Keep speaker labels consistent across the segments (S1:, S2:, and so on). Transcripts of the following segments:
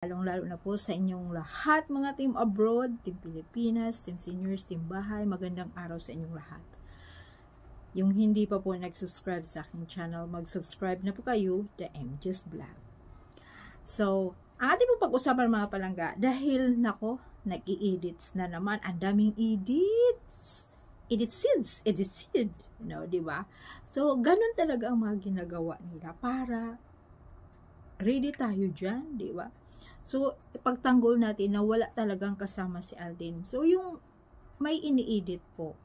S1: Lalong-lalo na po sa inyong lahat, mga team abroad, team Pilipinas, team seniors, team bahay. Magandang araw sa inyong lahat. Yung hindi pa po nag-subscribe sa aking channel, mag-subscribe na po kayo, The MJ's Vlog. So, ang ating po pag-usapan mga palangga, dahil nako, nag-i-edits na naman, ang daming edits, edit seed, no, di ba? So, ganun talaga ang mga ginagawa nila para ready tayo dyan, di ba? So, ipagtanggol natin na wala talagang kasama si Alden. So, yung may ini-edit po,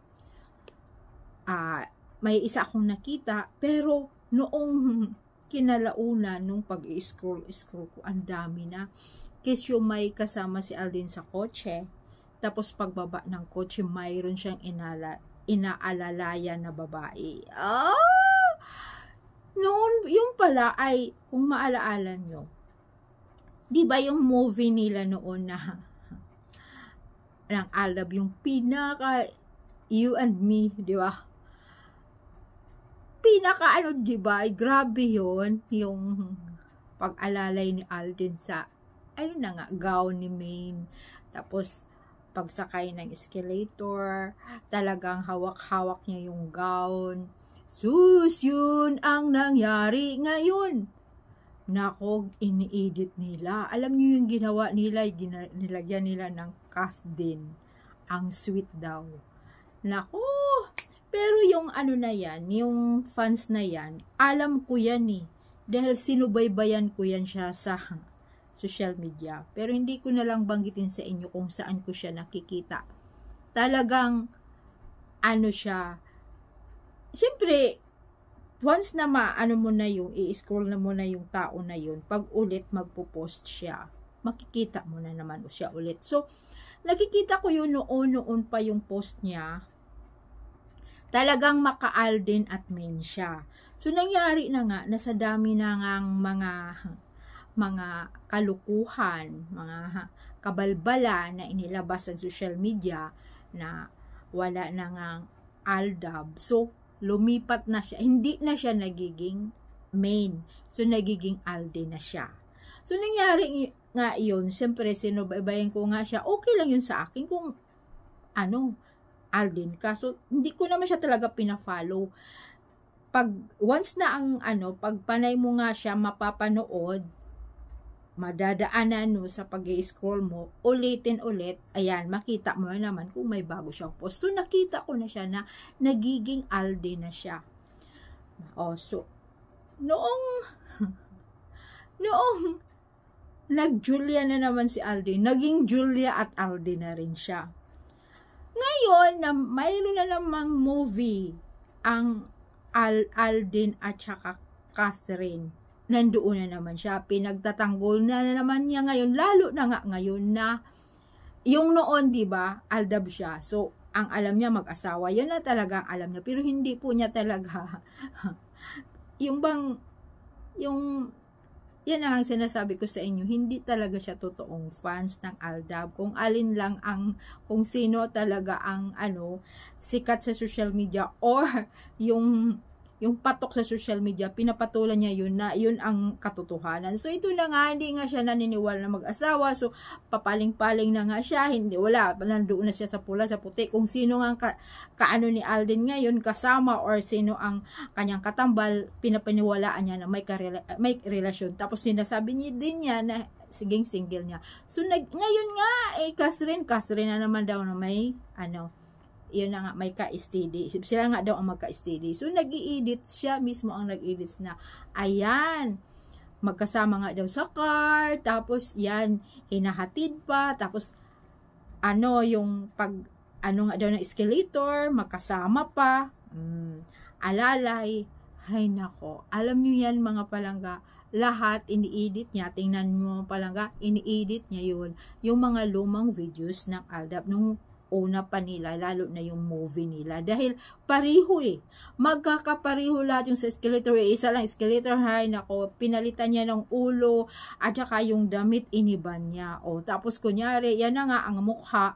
S1: may isa akong nakita, pero noong kinalaunan, nung pag-scroll ko, ang dami na. Kasi yung may kasama si Alden sa kotse, tapos pagbaba ng kotse, mayroon siyang inaalalaya na babae. Noon, yung pala ay, kung maalaala nyo, di ba yung movie nila noon na ng Aldab, yung pinaka You and Me, di ba? Pinaka ano, di ba? Grabe yun, yung pag-alalay ni Alden sa, ano na nga, gown ni Maine. Tapos, pagsakay ng escalator, talagang hawak-hawak niya yung gown. Sus, yun ang nangyari ngayon. Nako, ini-edit nila. Alam niyo yung ginawa nila, nilagyan nila ng cast din. Ang sweet daw. Nako, pero yung ano na yan, yung fans na yan, alam ko yan eh. Dahil sinubaybayan ko yan siya sa social media. Pero hindi ko na lang banggitin sa inyo kung saan ko siya nakikita. Talagang, ano siya, siyempre, once na maano mo na yung, i-scroll na mo na yung tao na yun, pag ulit magpo-post siya, makikita mo na naman siya ulit. So, nakikita ko yun noon pa yung post niya, talagang maka-Alden at Maine siya. So, nangyari na nga, nasa dami na ngang mga kalukuhan, mga kabalbala na inilabas sa social media na wala na ngang Aldab. So, lumipat na siya. Hindi na siya nagiging Maine. So, nagiging Alden na siya. So, nangyari nga yun. Siyempre, sinubaybayan ko nga siya. Okay lang yun sa akin kung Alden ka. So, hindi ko naman siya talaga pina-follow. Once na pag panay mo nga siya mapapanood, madadaanan mo sa pag-i-scroll mo, ulitin ulit, ayan, makita mo na naman kung may bago siyang post. So, nakita ko na siya na nagiging Alden na siya. So, noong nag-Julia na naman si Alden, naging Julia at Alden na rin siya. Ngayon, na mayroon na namang movie, ang Alden at saka Catherine, nandoon na naman siya, pinagtatanggol na naman niya ngayon, lalo na nga ngayon na, yung noon, di ba, Aldab siya, so, ang alam niya mag-asawa, yun na talaga ang alam niya, pero hindi po niya talaga, yan ang sinasabi ko sa inyo, hindi talaga siya totoong fans ng Aldab, kung alin lang kung sino talaga ang, sikat sa social media, or yung patok sa social media, pinapatulan niya yun na yun ang katotohanan. So, ito na nga, hindi nga siya naniniwala na mag-asawa. So, papaling-paling na nga siya. Nandoon na siya sa pula, sa puti. Kung sino nga kaano ni Alden ngayon, kasama, or sino ang kanyang katambal, pinapaniwalaan niya na may relasyon. Tapos, sinasabi niya din niya na siging single niya. So, ngayon nga, Catherine na naman daw na may, yun na nga, may ka-steady. Sila nga daw ang magka-steady. So, nag-i-edit siya, mismo ang nag-edit na, ayan, magkasama nga daw sa car, tapos, yan, hinahatid pa, tapos, yung nga daw ng escalator, magkasama pa, alalay, hay nako, alam nyo yan mga palangga, lahat ini-edit niya, tingnan mo palangga, ini-edit niya yun, yung mga lumang videos ng Aldab, nung una pa nila, lalo na yung movie nila. Dahil pariho magkakapariho lahat yung sa escalator. Isa lang escalator, hay nako, pinalitan niya ng ulo, at saka yung damit iniban niya. Tapos kunyari, yan na nga ang mukha,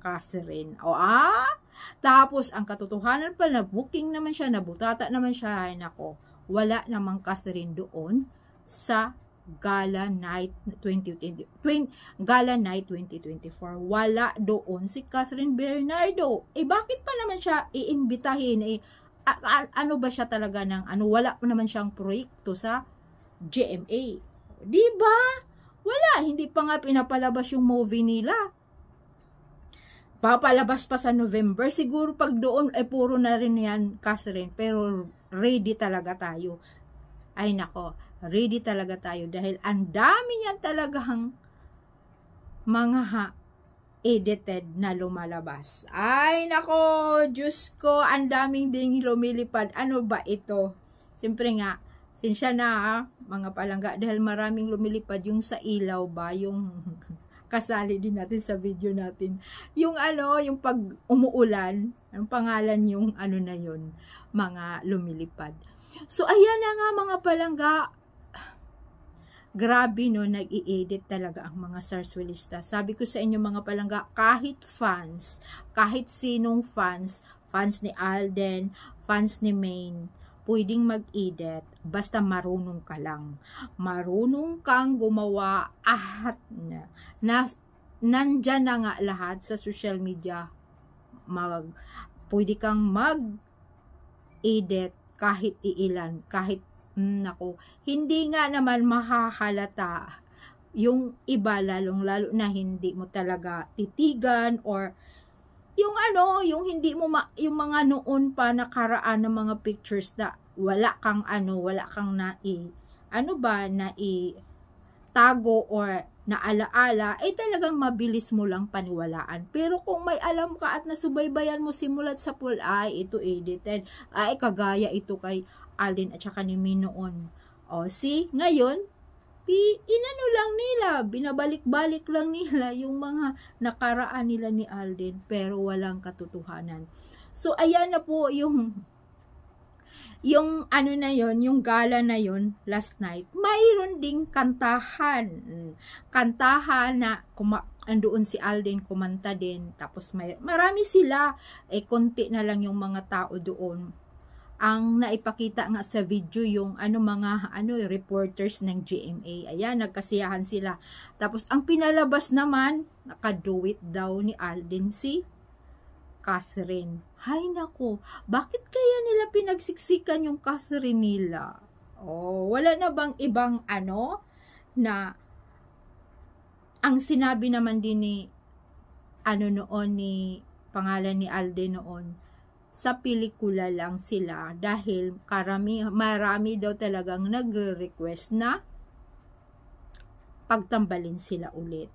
S1: Catherine. Tapos ang katotohanan pa, na booking naman siya, nabutata naman siya, hay nako, wala namang Catherine doon sa Gala Night 2024. Wala doon si Catherine Bernardo. Bakit pa naman siya iimbitahin? Ano ba siya talaga ng ano? Wala pa naman siyang proyekto sa GMA. Di ba? Wala, hindi pa nga pinapalabas yung movie nila. Papalabas pa sa November. Siguro pag doon, puro na rin yan, Catherine. Pero ready talaga tayo. Ay nako, ready talaga tayo. Dahil ang dami yan talagang mga edited na lumalabas. Ay nako, Diyos ko, ang daming ding lumilipad. Ano ba ito? Siyempre nga, sinsya na mga palangga. Dahil maraming lumilipad yung sa ilaw ba, yung... kasali din natin sa video natin. Yung ano, yung pag umuulan, ang pangalan yung ano na yun, mga lumilipad. So, ayan na nga mga palangga. Grabe no, nag-i-edit talaga ang mga sarswelista. Sabi ko sa inyo mga palangga, kahit fans, kahit sinong fans ni Alden, fans ni Maine, pwedeng mag-edit, basta marunong ka lang. Marunong kang gumawa at nandyan na nga lahat sa social media. Pwede kang mag-edit kahit iilan, kahit nako, hindi nga naman mahahalata yung iba, lalo na hindi mo talaga titigan or yung ano, yung hindi mo yung mga noon pa nakaraan ng mga pictures na wala kang tago or naalaala, talagang mabilis mo lang paniwalaan. Pero kung may alam ka at nasubaybayan mo simulat sa pool, ito edited, kagaya ito kay Alden at saka ni Min noon. See, ngayon, inano lang nila, binabalik-balik lang nila yung mga nakaraan nila ni Alden, pero walang katotohanan. So, ayan na po yung ano na yon, yung gala na yon last night. Mayroon ding kantahan na andoon si Alden, kumanta din, tapos marami sila, konti na lang yung mga tao doon. Ang naipakita nga sa video yung mga reporters ng GMA. Ayan, nagkasiyahan sila. Tapos ang pinalabas naman, naka-duet daw ni Alden si Catherine. Hay nako, bakit kaya nila pinagsiksikan yung Catherine nila? Wala na bang ibang na ang sinabi naman din ni ni pangalan ni Alden noon, sa pelikula lang sila dahil marami daw talagang nagre-request na pagtambalin sila ulit.